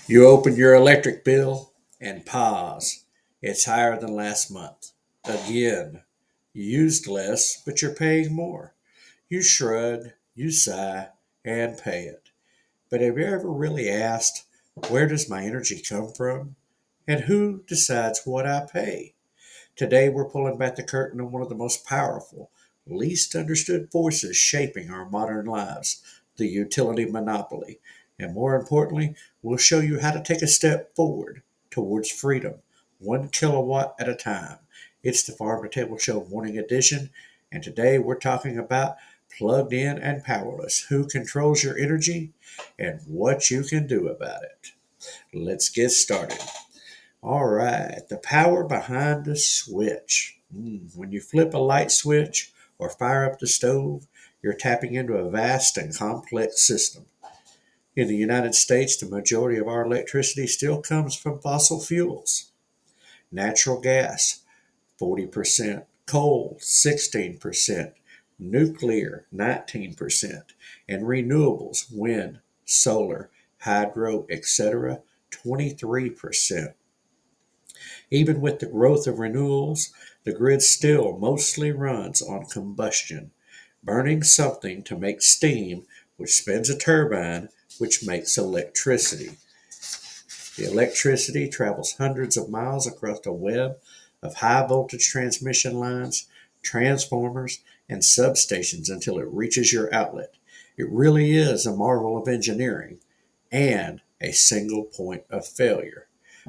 You open your electric bill and pause. It's higher than last month. Again, you used less, but you're paying more. You shrug, you sigh, and pay it. But have you ever really asked, where does my energy come from? And who decides what I pay? Today, we're pulling back the curtain on one of the most powerful, least understood forces shaping our modern lives, the utility monopoly. And more importantly, we'll show you how to take a step forward towards freedom, 1 kilowatt at a time. It's the Farm to Table Show Morning Edition, and today we're talking about plugged in and powerless, who controls your energy, and what you can do about it. Let's get started. All right, the power behind the switch. When you flip a light switch or fire up the stove, you're tapping into a vast and complex system. In the United States, the majority of our electricity still comes from fossil fuels. Natural gas, 40%, coal, 16%, nuclear, 19%, and renewables, wind, solar, hydro, etc., 23%. Even with the growth of renewables, the grid still mostly runs on combustion, burning something to make steam, which spins a turbine, which makes electricity. The electricity travels hundreds of miles across a web of high voltage transmission lines, transformers, and substations until it reaches your outlet. It really is a marvel of engineering and a single point of failure.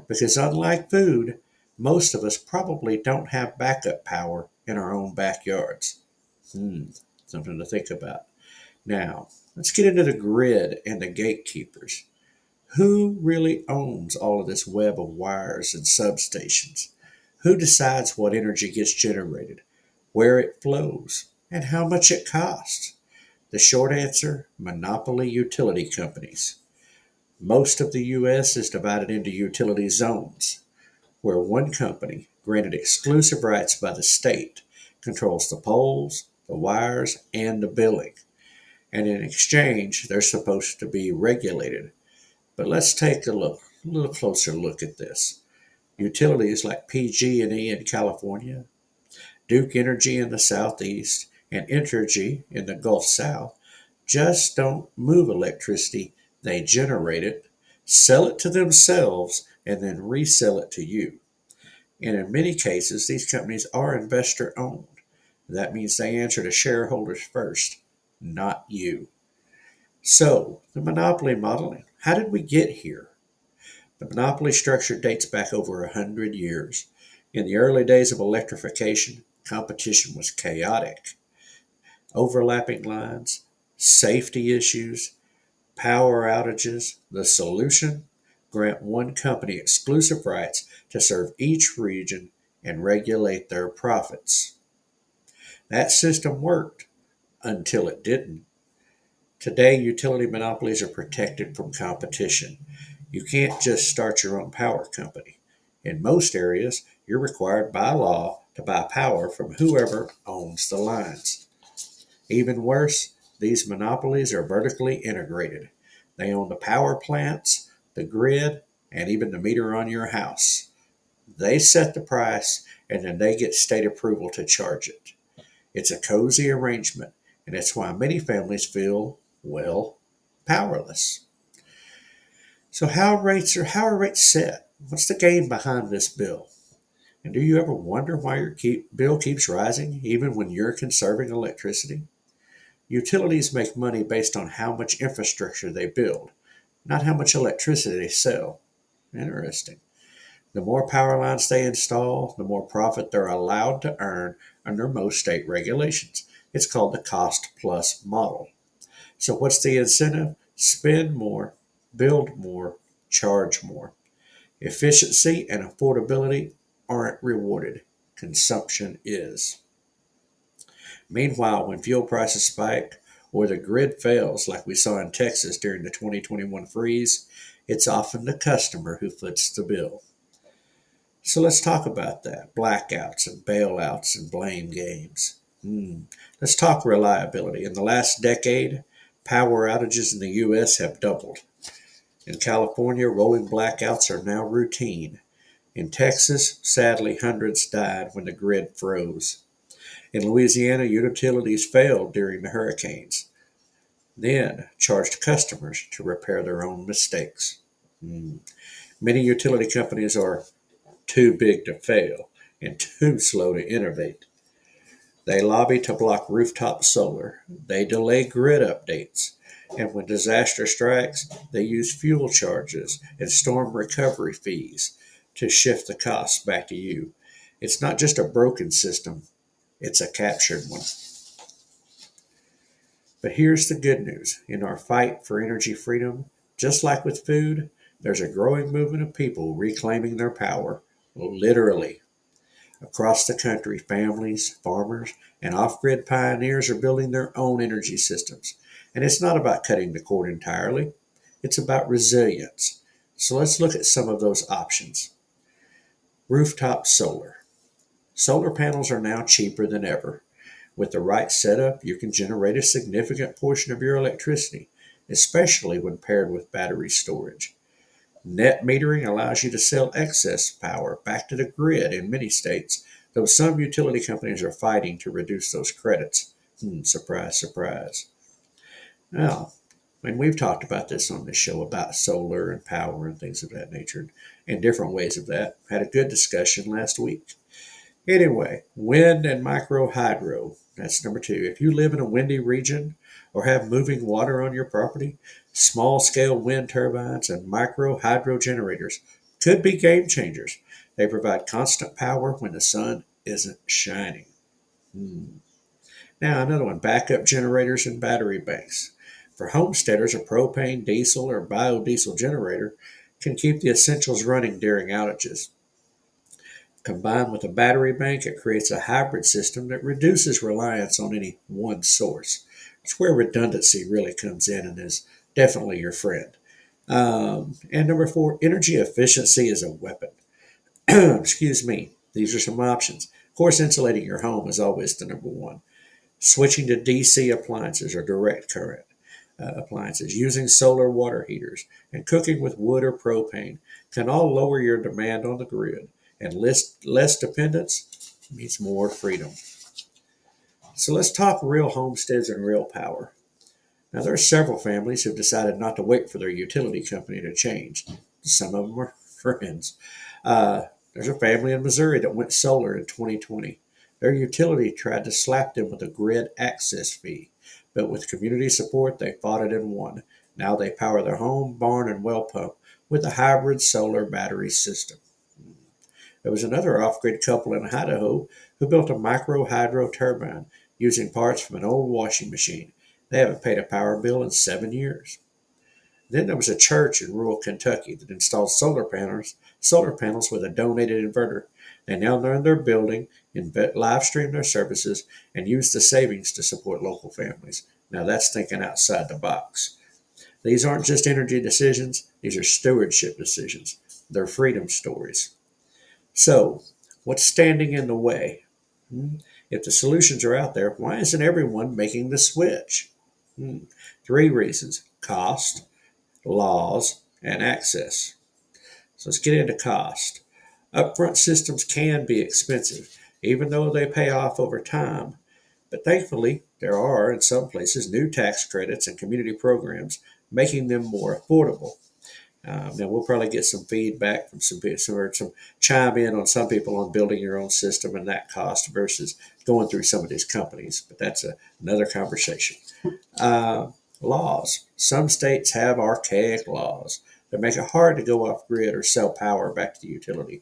Because unlike food, most of us probably don't have backup power in our own backyards. Something to think about. Now, let's get into the grid and the gatekeepers. Who really owns all of this web of wires and substations? Who decides what energy gets generated, where it flows, and how much it costs? The short answer, monopoly utility companies. Most of the U.S. is divided into utility zones, where one company, granted exclusive rights by the state, controls the poles, the wires, and the billing. And in exchange, they're supposed to be regulated. But let's take a little closer look at this. Utilities like PG&E in California, Duke Energy in the Southeast, and Entergy in the Gulf South just don't move electricity, they generate it, sell it to themselves, and then resell it to you. And in many cases, these companies are investor owned. That means they answer to shareholders first, not you. So, the monopoly model, how did we get here? The monopoly structure dates back over 100 years. In the early days of electrification, competition was chaotic. Overlapping lines, safety issues, power outages. The solution? Grant one company exclusive rights to serve each region and regulate their profits. That system worked until it didn't. Today, utility monopolies are protected from competition. You can't just start your own power company. In most areas, you're required by law to buy power from whoever owns the lines. Even worse, these monopolies are vertically integrated. They own the power plants, the grid, and even the meter on your house. They set the price, and then they get state approval to charge it. It's a cozy arrangement, and it's why many families feel, well, powerless. So how are rates set? What's the game behind this bill? And do you ever wonder why your bill keeps rising even when you're conserving electricity? Utilities make money based on how much infrastructure they build, not how much electricity they sell. Interesting. The more power lines they install, the more profit they're allowed to earn under most state regulations. It's called the cost plus model. So what's the incentive? Spend more, build more, charge more. Efficiency and affordability aren't rewarded. Consumption is. Meanwhile, when fuel prices spike or the grid fails, like we saw in Texas during the 2021 freeze, it's often the customer who foots the bill. So let's talk about that blackouts and bailouts and blame games. Let's talk reliability. In the last decade, power outages in the U.S. have doubled. In California, rolling blackouts are now routine. In Texas, sadly, hundreds died when the grid froze. In Louisiana, utilities failed during the hurricanes, then charged customers to repair their own mistakes. Many utility companies are too big to fail and too slow to innovate. They lobby to block rooftop solar. They delay grid updates. And when disaster strikes, they use fuel charges and storm recovery fees to shift the costs back to you. It's not just a broken system, it's a captured one. But here's the good news. In our fight for energy freedom, just like with food, there's a growing movement of people reclaiming their power, literally. Across the country, families, farmers, and off-grid pioneers are building their own energy systems. And it's not about cutting the cord entirely. It's about resilience. So let's look at some of those options. Rooftop solar. Solar panels are now cheaper than ever. With the right setup, you can generate a significant portion of your electricity, especially when paired with battery storage. Net metering allows you to sell excess power back to the grid in many states, though some utility companies are fighting to reduce those credits. Surprise, surprise. Now, and we've talked about this on this show about solar and power and things of that nature and different ways of that. Had a good discussion last week. Anyway, wind and micro hydro. That's number 2. If you live in a windy region or have moving water on your property, small scale wind turbines and micro hydro generators could be game changers. They provide constant power when the sun isn't shining. Now, another one, backup generators and battery banks. For homesteaders, a propane, diesel, or biodiesel generator can keep the essentials running during outages. Combined with a battery bank, it creates a hybrid system that reduces reliance on any one source. It's where redundancy really comes in and is definitely your friend. And number 4, energy efficiency is a weapon. Excuse me. These are some options. Of course, insulating your home is always the number 1. Switching to DC appliances or direct current appliances, using solar water heaters, and cooking with wood or propane can all lower your demand on the grid. And less dependence means more freedom. So let's talk real homesteads and real power. Now, there are several families who've decided not to wait for their utility company to change. Some of them are friends. There's a family in Missouri that went solar in 2020. Their utility tried to slap them with a grid access fee, but with community support, they fought it and won. Now they power their home, barn, and well pump with a hybrid solar battery system. There was another off-grid couple in Idaho who built a micro hydro turbine using parts from an old washing machine. They haven't paid a power bill in 7 years. Then there was a church in rural Kentucky that installed solar panels with a donated inverter. They now run their building, live stream their services, and use the savings to support local families. Now that's thinking outside the box. These aren't just energy decisions, these are stewardship decisions. They're freedom stories. So, what's standing in the way? If the solutions are out there, why isn't everyone making the switch? 3 reasons: cost, laws, and access. So let's get into cost. Upfront systems can be expensive, even though they pay off over time. But thankfully, there are, in some places, new tax credits and community programs making them more affordable. Now, we'll probably get some feedback from some chime in on some people on building your own system and that cost versus going through some of these companies. But that's another conversation. Laws. Some states have archaic laws that make it hard to go off grid or sell power back to the utility.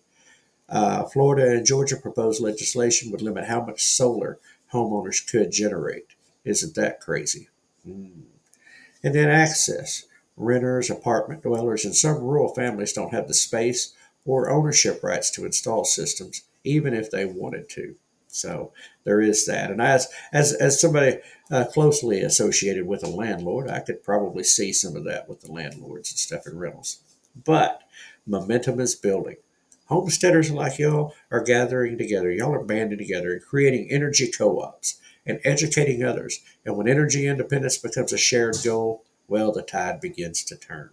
Florida and Georgia proposed legislation would limit how much solar homeowners could generate. Isn't that crazy? And then access. Renters, apartment dwellers, and some rural families don't have the space or ownership rights to install systems, even if they wanted to. So there is that. And as somebody closely associated with a landlord, I could probably see some of that with the landlords and stuff in rentals. But momentum is building. Homesteaders like y'all are gathering together. Y'all are banding together and creating energy co-ops and educating others. And when energy independence becomes a shared goal, well, the tide begins to turn.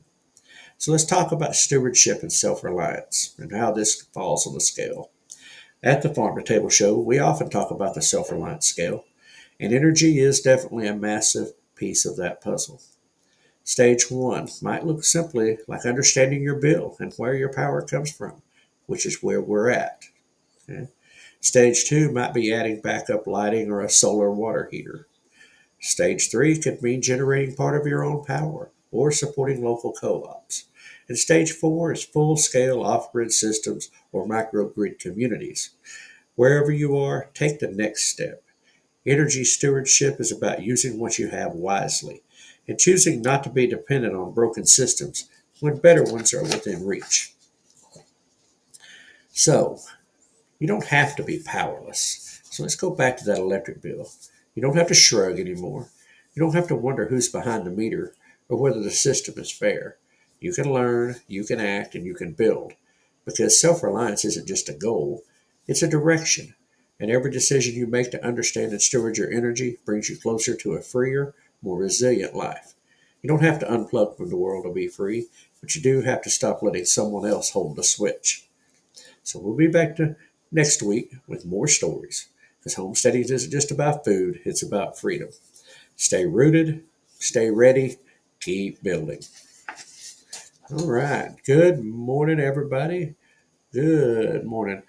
So let's talk about stewardship and self-reliance and how this falls on the scale. At the Farm2Table Show, we often talk about the self-reliance scale, and energy is definitely a massive piece of that puzzle. Stage one might look simply like understanding your bill and where your power comes from, which is where we're at. Okay? Stage two might be adding backup lighting or a solar water heater. Stage three could mean generating part of your own power or supporting local co ops. And stage four is full scale off grid systems or microgrid communities. Wherever you are, take the next step. Energy stewardship is about using what you have wisely and choosing not to be dependent on broken systems when better ones are within reach. So, you don't have to be powerless. So let's go back to that electric bill. You don't have to shrug anymore. You don't have to wonder who's behind the meter or whether the system is fair. You can learn, you can act, and you can build. Because self reliance isn't just a goal, it's a direction. And every decision you make to understand and steward your energy brings you closer to a freer, more resilient life. You don't have to unplug from the world to be free, but you do have to stop letting someone else hold the switch. So we'll be back to next week with more stories. Because homesteading isn't just about food, it's about freedom. Stay rooted, stay ready, keep building. All right. Good morning, everybody. Good morning.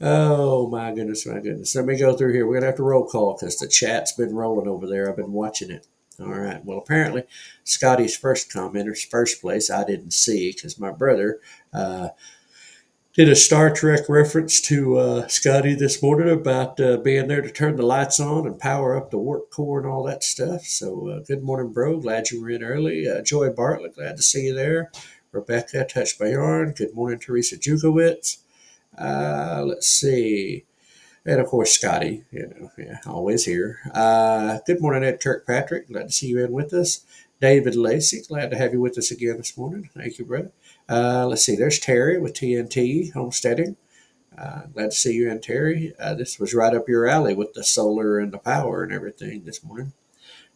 Oh, my goodness, my goodness. Let me go through here. We're going to have to roll call because the chat's been rolling over there. I've been watching it. All right. Well, apparently, Scotty's first commenter's first place I didn't see because my brother did a Star Trek reference to Scotty this morning about being there to turn the lights on and power up the work core and all that stuff. So, good morning, bro. Glad you were in early. Joy Bartlett, glad to see you there. Rebecca, Touch by Yarn. Good morning, Teresa Jukowitz. Let's see. And of course, Scotty, yeah, always here. Good morning, Ed Kirkpatrick. Glad to see you in with us. David Lacey, glad to have you with us again this morning. Thank you, brother. Let's see. There's Terry with TNT Homesteading. Glad to see you in, Terry. This was right up your alley with the solar and the power and everything this morning.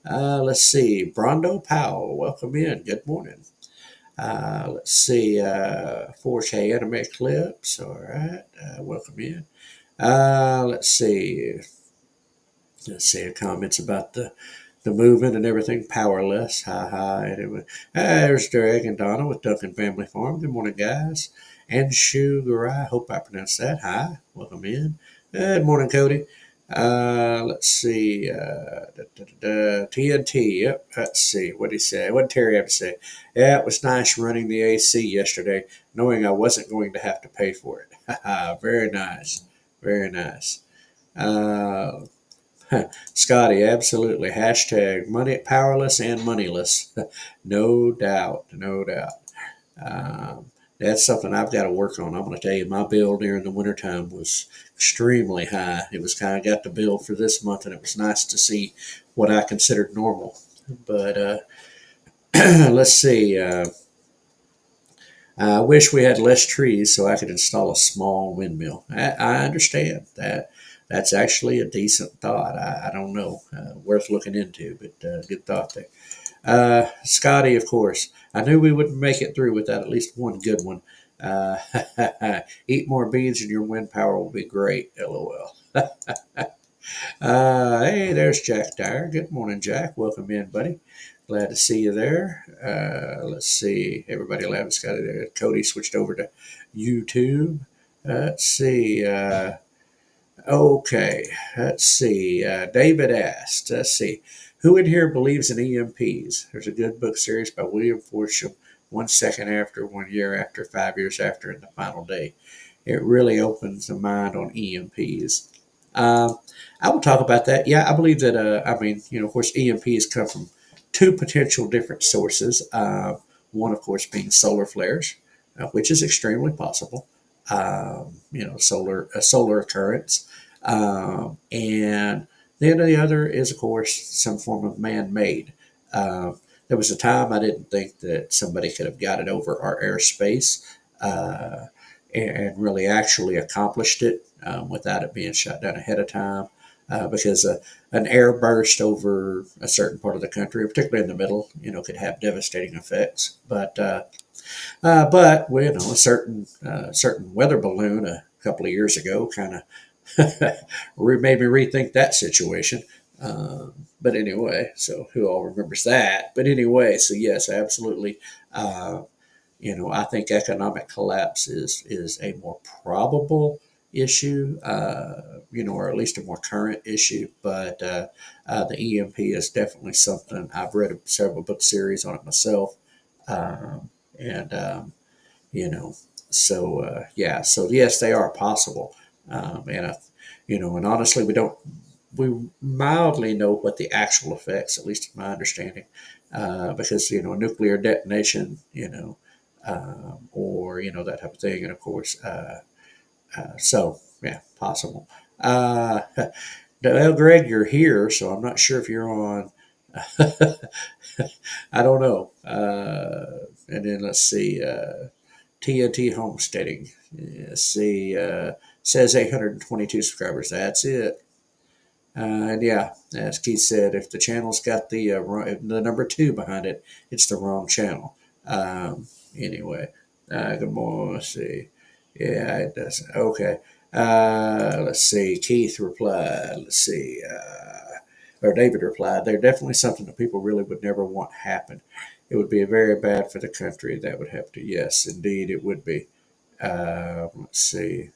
Let's see. Brondo Powell, welcome in. Good morning. Let's see. 4K anime clips. All right. Welcome in. Let's see. Let's see. Comments about the movement and everything. Powerless. Ha ha. Anyway. There's Derek and Donna with Duncan Family Farm. Good morning, guys. And Sugarai. Hope I pronounced that. Hi. Welcome in. Good morning, Cody. Let's see. TNT. Yep. Let's see. What did he say? What did Terry have to say? Yeah, it was nice running the AC yesterday, knowing I wasn't going to have to pay for it. Very nice. Very nice. Uh, Scotty, absolutely. Hashtag money powerless and moneyless. No doubt. No doubt. That's something I've got to work on. I'm going to tell you, my bill during the wintertime was extremely high. It was kind of got the bill for this month, and it was nice to see what I considered normal. But let's see. I wish we had less trees so I could install a small windmill. I understand that. That's actually a decent thought. I don't know. Worth looking into, but good thought there. Scotty, of course. I knew we wouldn't make it through without at least one good one. Uh, Eat more beans and your wind power will be great. LOL. Hey, there's Jack Dyer. Good morning, Jack. Welcome in, buddy. Glad to see you there. Let's see. Everybody laughing, Scotty there. Cody switched over to YouTube. Let's see. Okay. Let's see. David asked. Let's see. Who in here believes in EMPs? There's a good book series by William Forsham, 1 second after, 1 year after, 5 years after, and the final day. It really opens the mind on EMPs. I will talk about that. Yeah, I believe that, of course, EMPs come from two potential different sources. One, of course, being solar flares, which is extremely possible. A solar occurrence. And then the other is, of course, some form of man-made. There was a time I didn't think that somebody could have got it over our airspace and really actually accomplished it without it being shot down ahead of time. because an air burst over a certain part of the country, particularly in the middle, could have devastating effects. But a certain weather balloon a couple of years ago kind of made me rethink that situation. But anyway, so who all remembers that? But anyway, so yes, absolutely. Uh, I think economic collapse is a more probable issue, or at least a more current issue. But the EMP is definitely something. I've read several book series on it myself, and you know, yeah, so yes, they are possible, and and honestly, we mildly know what the actual effects, at least in my understanding, because nuclear detonation, or that type of thing, and of course, so yeah, possible. Uh, well, Greg, you're here, so I'm not sure if you're on. I don't know. And then let's see, TNT Homesteading. Let's see, says 822 subscribers. That's it. And yeah, as Keith said, if the channel's got the number two behind it, it's the wrong channel. Anyway, good morning. Let's see. Yeah, it doesn't. Okay. Let's see. Keith replied. Let's see. Or David replied. They're definitely something that people really would never want happen. It would be very bad for the country. That would have to. Yes, indeed, it would be. Let's see.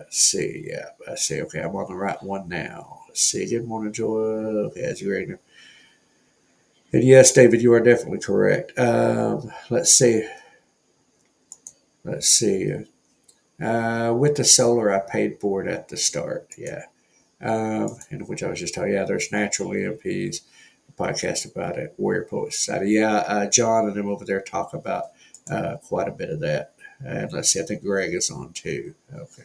See, yeah, I see. Okay, I'm on the right one now. Let's see. Good morning, Joy. Okay, as you're ignorant. And yes, David, you are definitely correct. Let's see. Let's see. With the solar, I paid for it at the start. Yeah. In which I was just telling you, yeah, there's natural EMPs, a podcast about it, Warrior Poet Society. Yeah, John and them over there talk about quite a bit of that. And let's see, I think Greg is on too. Okay.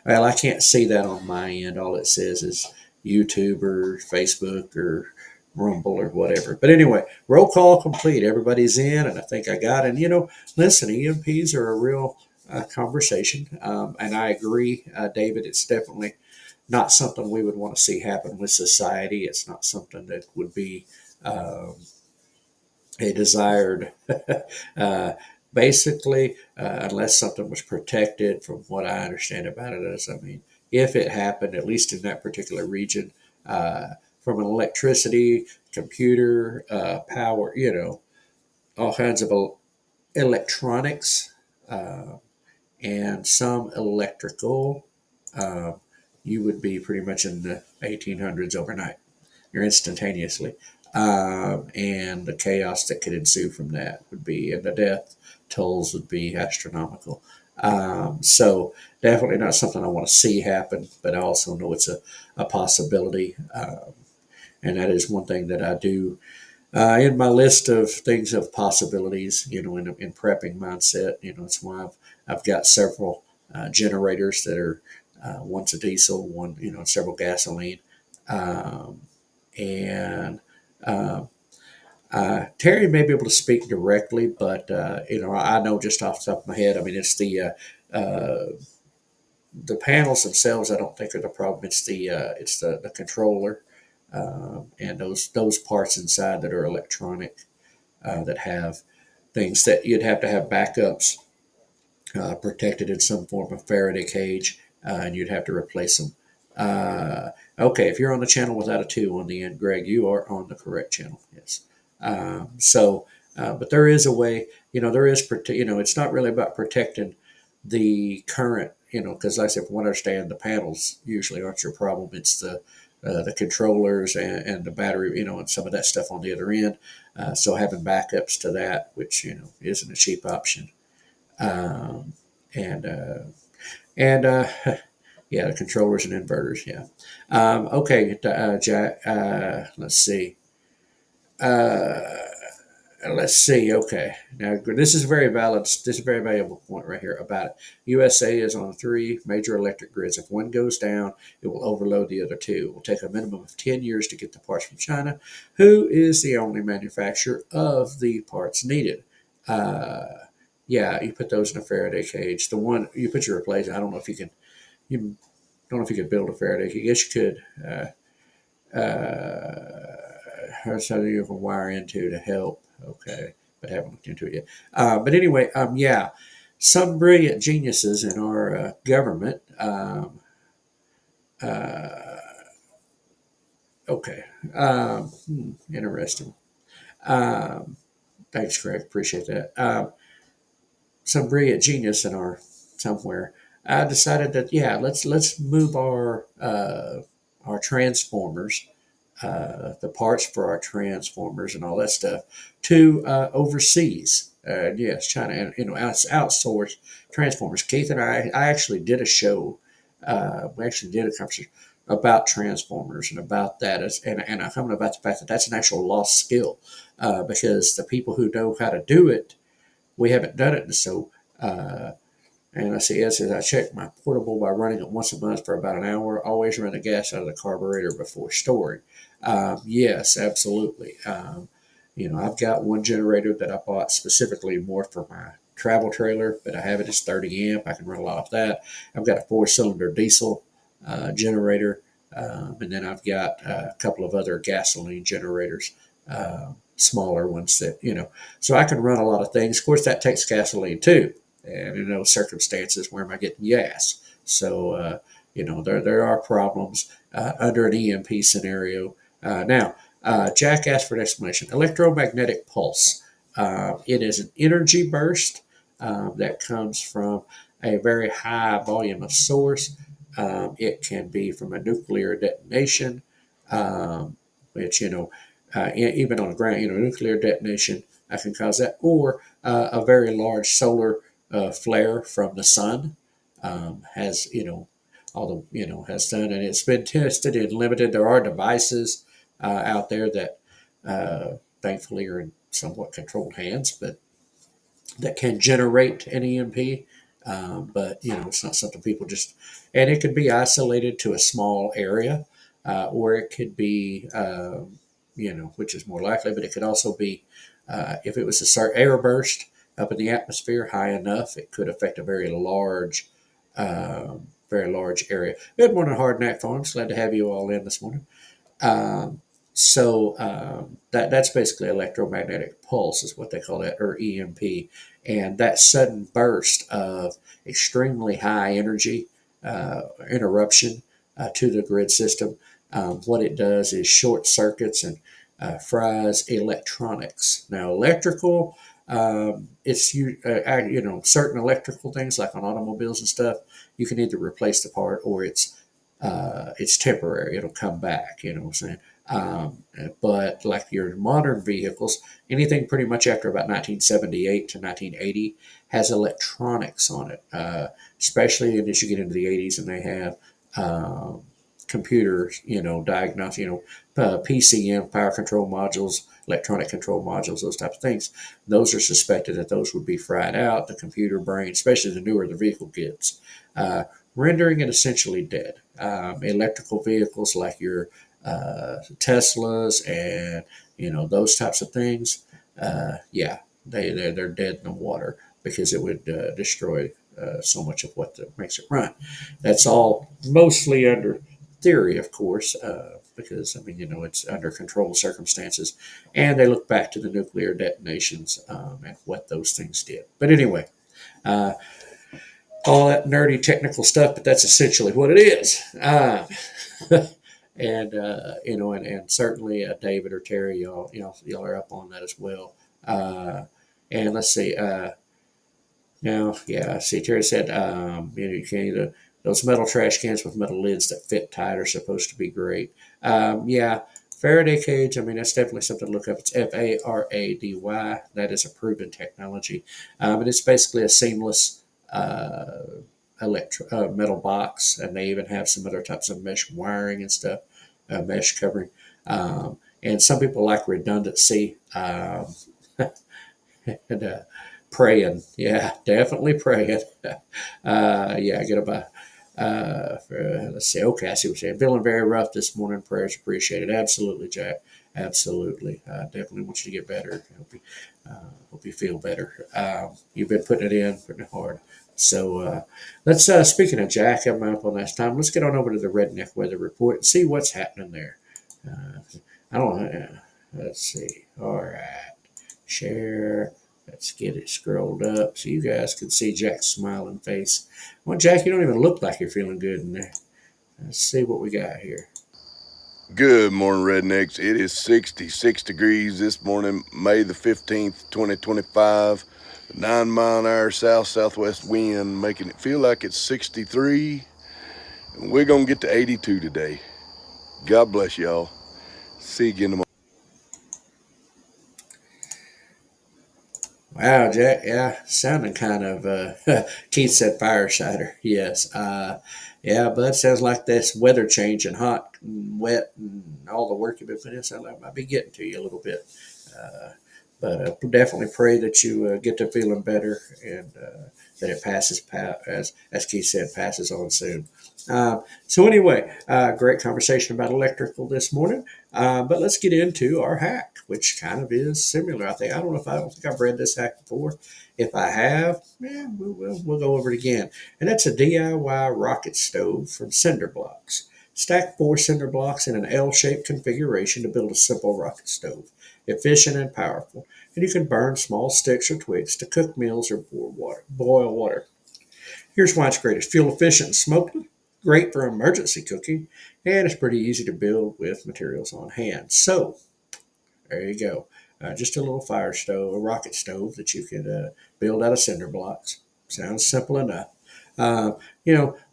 Well, I can't see that on my end. All it says is YouTube or Facebook or Rumble or whatever. But anyway, roll call complete. Everybody's in, and I think I got it. And, listen, EMPs are a real conversation. And I agree, David, it's definitely not something we would want to see happen with society. It's not something that would be um, a desired, uh, basically, unless something was protected. From what I understand about it is, I mean, if it happened, at least in that particular region, from an electricity, computer, power, all kinds of electronics, uh, and some electrical, uh, you would be pretty much in the 1800s overnight. You're instantaneously. And the chaos that could ensue from that would be, and the death tolls would be astronomical. So definitely not something I want to see happen, but I also know it's a possibility. And that is one thing that I do in my list of things of possibilities, in prepping mindset. It's why I've got several generators that are one's a diesel, one, several gasoline. Um, and uh, Terry may be able to speak directly, but I know just off the top of my head. I mean, it's the panels themselves. I don't think are the problem. It's the controller and those parts inside that are electronic that have things that you'd have to have backups protected in some form of Faraday cage, and you'd have to replace them. Okay, if you're on the channel without a 2 on the end, Greg, you are on the correct channel. Yes. But there is a way, it's not really about protecting the current, because like I said, from what I understand, the panels usually aren't your problem. It's the controllers and the battery, and some of that stuff on the other end. So having backups to that, which, isn't a cheap option. Um, and, uh, and, yeah, the controllers and inverters. Yeah. Okay. Jack, let's see. Uh, let's see. Okay. Now, this is very valid. This is a very valuable point right here about it. USA is on 3 major electric grids. If one goes down, it will overload the other 2. It will take a minimum of 10 years to get the parts from China, who is the only manufacturer of the parts needed. Uh, yeah, you put those in a Faraday cage. The one you put your replacement. I don't know if you can. You don't know if you could build a Faraday cage. I guess you could. So you can wire into to help. Okay, but haven't looked into it yet. But anyway, yeah, some brilliant geniuses in our government. Uh, okay, interesting. Um, Thanks, Greg. Appreciate that. Some brilliant genius in our somewhere. I decided that let's move our transformers, the parts for our transformers and all that stuff to overseas. Yes, China, and outsource transformers. Keith and I actually did a show. We actually did a conversation about transformers and about that, and I'm coming about the fact that that's an actual lost skill, because the people who know how to do it, we haven't done it. And so, and I say, yes, as I check my portable by running it once a month for about an hour, always run the gas out of the carburetor before storing. Yes, absolutely. I've got one generator that I bought specifically more for my travel trailer, but I have it as 30 amp. I can run a lot of that. I've got a 4-cylinder diesel generator, and then I've got a couple of other gasoline generators, smaller ones that. So I can run a lot of things. Of course, that takes gasoline too. And in those circumstances, where am I getting gas? So, there are problems under an EMP scenario. Now, Jack asked for an explanation. Electromagnetic pulse. It is an energy burst that comes from a very high volume of source. It can be from a nuclear detonation, which, even on the ground, nuclear detonation can cause that, or a very large solar flare from the sun has, has done, and it's been tested and limited. There are devices out there that thankfully are in somewhat controlled hands, but that can generate an EMP. But it's not something people just, and it could be isolated to a small area, or it could be, which is more likely, but it could also be, if it was a certain air burst up in the atmosphere high enough, it could affect a very large area. Good morning, Hard Knack Farms. Glad to have you all in this morning. Um, that's basically electromagnetic pulse is what they call that, or EMP, and that sudden burst of extremely high energy interruption to the grid system. What it does is short circuits and fries electronics. Now, electrical, it's certain electrical things like on automobiles and stuff. You can either replace the part or it's temporary. It'll come back. You know what I'm saying? But like your modern vehicles, anything pretty much after about 1978 to 1980 has electronics on it, especially as you get into the 80s and they have computers, diagnostic, PCM, power control modules, electronic control modules, those types of things. Those are suspected that those would be fried out, the computer brain, especially the newer the vehicle gets, rendering it essentially dead. Electrical vehicles like your Teslas and those types of things, they're dead in the water because it would destroy so much of what makes it run. That's all mostly under theory, of course, because it's under controlled circumstances, and they look back to the nuclear detonations and what those things did. But anyway, all that nerdy technical stuff, but that's essentially what it is. And and certainly David or Terry, y'all are up on that as well. And let's see. Now, yeah, I see. Terry said, you can either those metal trash cans with metal lids that fit tight are supposed to be great. Yeah, Faraday cage. That's definitely something to look up. It's Farady. That is a proven technology, and it's basically a seamless metal box, and they even have some other types of mesh wiring and stuff, mesh covering. And some people like redundancy. And praying, yeah, definitely praying. Get about. Let's see. Okay, I see what you're saying. Feeling very rough this morning. Prayers appreciated. Absolutely, Jack. Absolutely. Definitely want you to get better. Hope you feel better. You've been putting it hard. So let's, speaking of Jack, I'm up on that time. Let's get on over to the Redneck Weather Report and see what's happening there. Uh, I don't let's see. All right. Share. Let's get it scrolled up so you guys can see Jack's smiling face. Well, Jack, you don't even look like you're feeling good in there. Let's see what we got here. Good morning, Rednecks. It is 66 degrees this morning, May the 15th, 2025. 9 mile an hour south-southwest wind, making it feel like it's 63. And we're going to get to 82 today. God bless y'all. See you again tomorrow. Wow, Jack. Yeah, sounding kind of. Keith said firesider. Yes. Yeah, bud. Sounds like this weather change and hot and wet and all the work you've been putting in. Sounds like it might be getting to you a little bit. Uh, but definitely pray that you get to feeling better and that it passes. As Keith said, passes on soon. So anyway, great conversation about electrical this morning. But let's get into our hack, which kind of is similar. I don't think I've read this hack before. If I have, yeah, we'll go over it again. And that's a DIY rocket stove from cinder blocks. Stack 4 cinder blocks in an L-shaped configuration to build a simple rocket stove, efficient and powerful. And you can burn small sticks or twigs to cook meals or boil water. Here's why it's great. It's fuel efficient and smokeless, great for emergency cooking, and it's pretty easy to build with materials on hand. So there you go. Just a little fire stove, a rocket stove that you could build out of cinder blocks. Sounds simple enough. The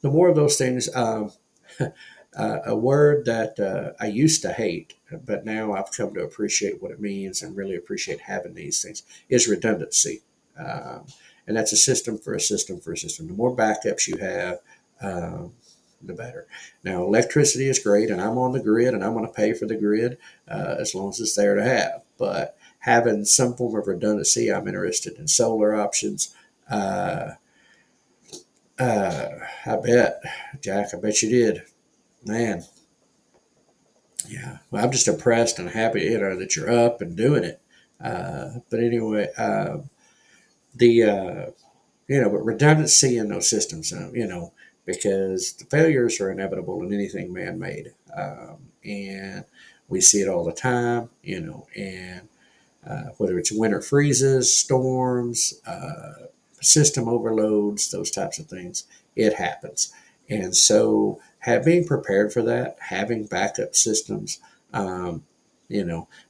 more of those things, a word that I used to hate, but now I've come to appreciate what it means and really appreciate having these things, is redundancy. Um, and that's a system for a system for a system. The more backups you have, um, the better. Now, electricity is great, and I'm on the grid, and I'm going to pay for the grid as long as it's there to have. But having some form of redundancy, I'm interested in solar options. Uh, I bet, Jack, I bet you did. Man, yeah. Well, I'm just impressed and happy, that you're up and doing it. But anyway, the but redundancy in those systems, because the failures are inevitable in anything man-made, and we see it all the time, and whether it's winter freezes, storms, system overloads, those types of things, it happens. And so, being prepared for that, having backup systems, um,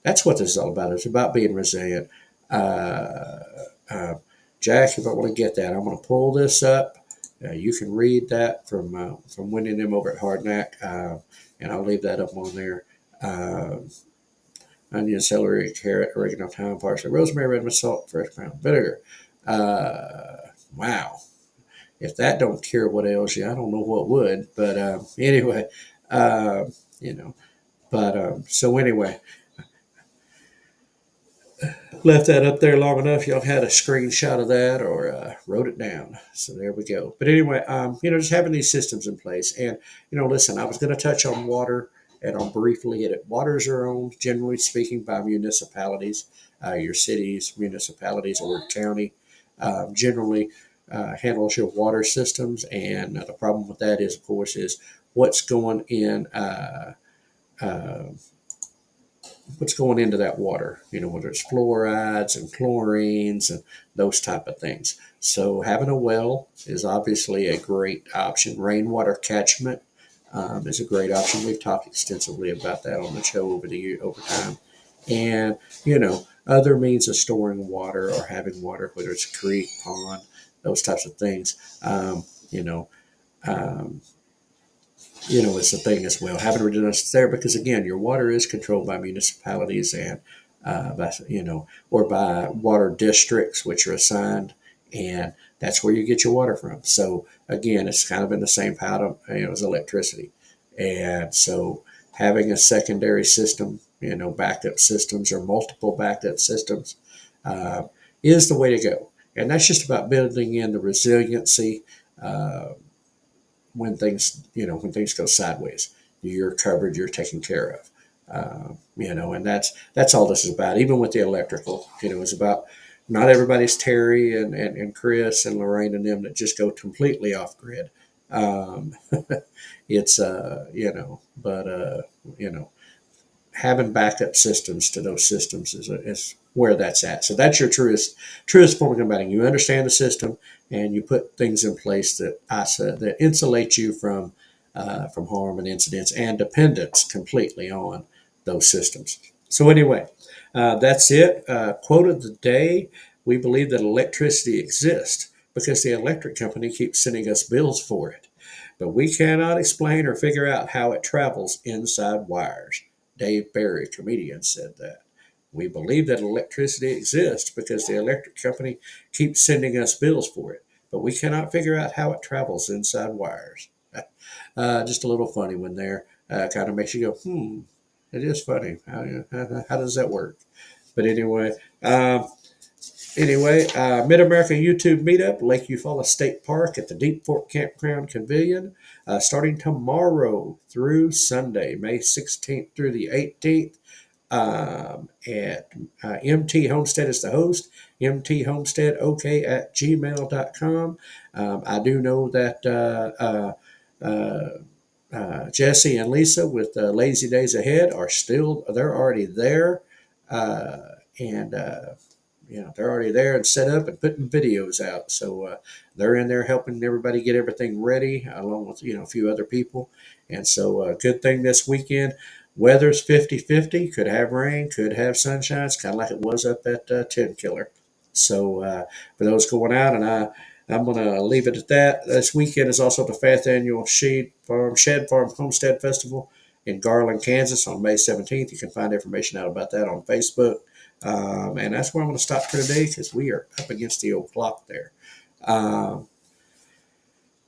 that's what this is all about. It's about being resilient. Uh, uh, Jack, if I want to get that, I'm going to pull this up. You can read that from winning them over at Hardnack, and I'll leave that up on there. Uh, Onion, celery, carrot, oregano, thyme, parsley, rosemary, red salt, fresh ground vinegar. Uh, wow. If that don't cure what ails you, I don't know what would. But anyway, uh, you know. But so anyway, left that up there long enough. Y'all had a screenshot of that or wrote it down. So there we go. But anyway, just having these systems in place. And, listen, I was going to touch on water and I'll briefly hit it. Waters are owned, generally speaking, by municipalities, your cities, municipalities, or county. Generally handles your water systems. And the problem with that is, of course, is what's going in. Uh, what's going into that water, whether it's fluorides and chlorines and those type of things. So having a well is obviously a great option. Rainwater catchment is a great option. We've talked extensively about that on the show over time. And, other means of storing water or having water, whether it's a creek, pond, those types of things, um, it's a thing as well. Having redundancy there because again, your water is controlled by municipalities and or by water districts, which are assigned, and that's where you get your water from. So again, it's kind of in the same pattern, as electricity, and so having a secondary system, backup systems or multiple backup systems, uh, is the way to go. And that's just about building in the resiliency. Uh, when things go sideways, you're covered, you're taken care of. And that's all this is about. Even with the electrical, it's about not everybody's Terry and Chris and Lorraine and them that just go completely off grid. Um, it's but having backup systems to those systems is where that's at. So that's your truest form of combating. You understand the system, and you put things in place that insulate you from harm and incidents and dependence completely on those systems. So anyway, that's it. Quote of the day: we believe that electricity exists because the electric company keeps sending us bills for it, but we cannot explain or figure out how it travels inside wires. Dave Barry, comedian, said that. We believe that electricity exists because the electric company keeps sending us bills for it, but we cannot figure out how it travels inside wires. Just a little funny one there. Kind of makes you go, it is funny. How does that work? But Mid America YouTube Meetup, Lake Eufaula State Park at the Deep Fork Campground Pavilion, starting tomorrow through Sunday, May 16th through the 18th. At MT Homestead is the host, mthomesteadok@gmail.com. I do know that Jesse and Lisa with Lazy Days Ahead they're already there. And they're already there and set up and putting videos out. So they're in there helping everybody get everything ready, along with a few other people. And so good thing this weekend. Weather's 50-50. Could have rain, could have sunshine. It's kind of like it was up at 10 Killer. So for those going out, and I'm going to leave it at that. This weekend is also the 5th annual Shed Farm Homestead Festival in Garland, Kansas on May 17th. You can find information out about that on Facebook. And that's where I'm going to stop for today because we are up against the old clock there.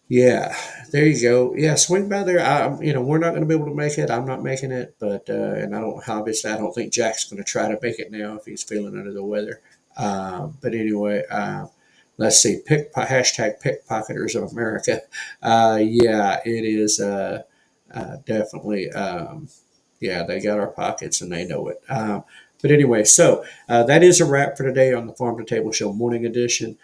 Yeah, there you go. Yeah, swing by there. We're not going to be able to make it. I'm not making it, but and I don't think Jack's going to try to make it now if he's feeling under the weather. But anyway, let's see. Hashtag pickpocketers of America. Yeah, it is definitely. Yeah, they got our pockets and they know it. But anyway, so that is a wrap for today on the Farm to Table Show Morning Edition.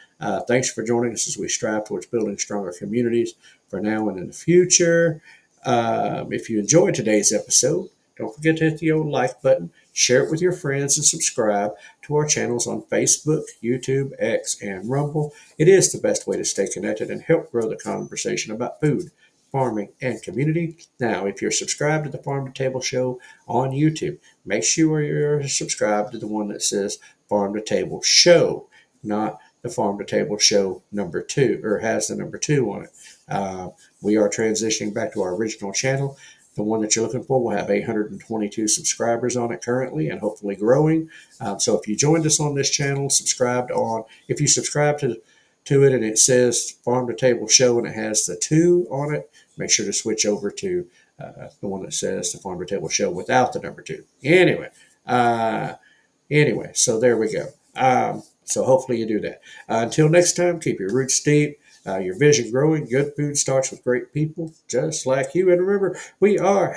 Thanks for joining us as we strive towards building stronger communities for now and in the future. If you enjoyed today's episode, don't forget to hit the old like button, share it with your friends, and subscribe to our channels on Facebook, YouTube, X, and Rumble. It is the best way to stay connected and help grow the conversation about food, farming, and community. Now, if you're subscribed to the Farm to Table Show on YouTube, make sure you're subscribed to the one that says Farm to Table Show, not the Farm to Table Show #2, or has the #2 on it. We are transitioning back to our original channel. The one that you're looking for will have 822 subscribers on it currently and hopefully growing. So if you joined us on this channel, if you subscribe to it and it says Farm to Table Show and it has the 2 on it, make sure to switch over to the one that says the Farm to Table Show without the #2. Anyway, so there we go. So hopefully you do that. Until next time, keep your roots deep, your vision growing. Good food starts with great people just like you. And remember, we are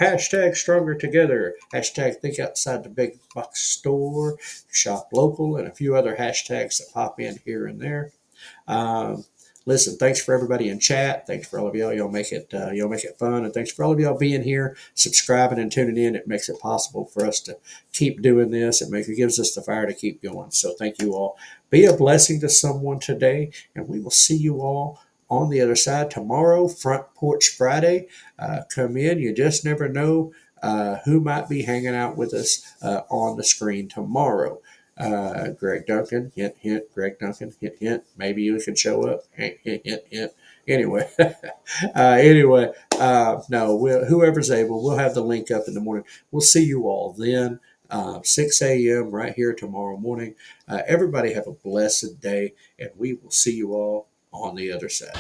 #stronger together. #think outside the big box store, shop local, and a few other hashtags that pop in here and there. Listen, thanks for everybody in chat. Thanks for all of y'all. Y'all make it fun. And thanks for all of y'all being here, subscribing and tuning in. It makes it possible for us to keep doing this. It gives us the fire to keep going. So thank you all. Be a blessing to someone today, and we will see you all on the other side tomorrow, Front Porch Friday. Come in. You just never know who might be hanging out with us on the screen tomorrow. Greg Duncan, hint, hint. Greg Duncan, hint, hint. Maybe you can show up. Hint, hint, hint, hint. Anyway, no, whoever's able, we'll have the link up in the morning. We'll see you all then, 6 a.m. right here tomorrow morning. Everybody have a blessed day, and we will see you all on the other side.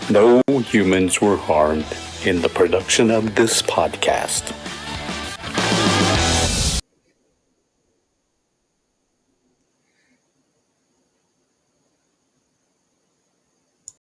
No humans were harmed in the production of this podcast.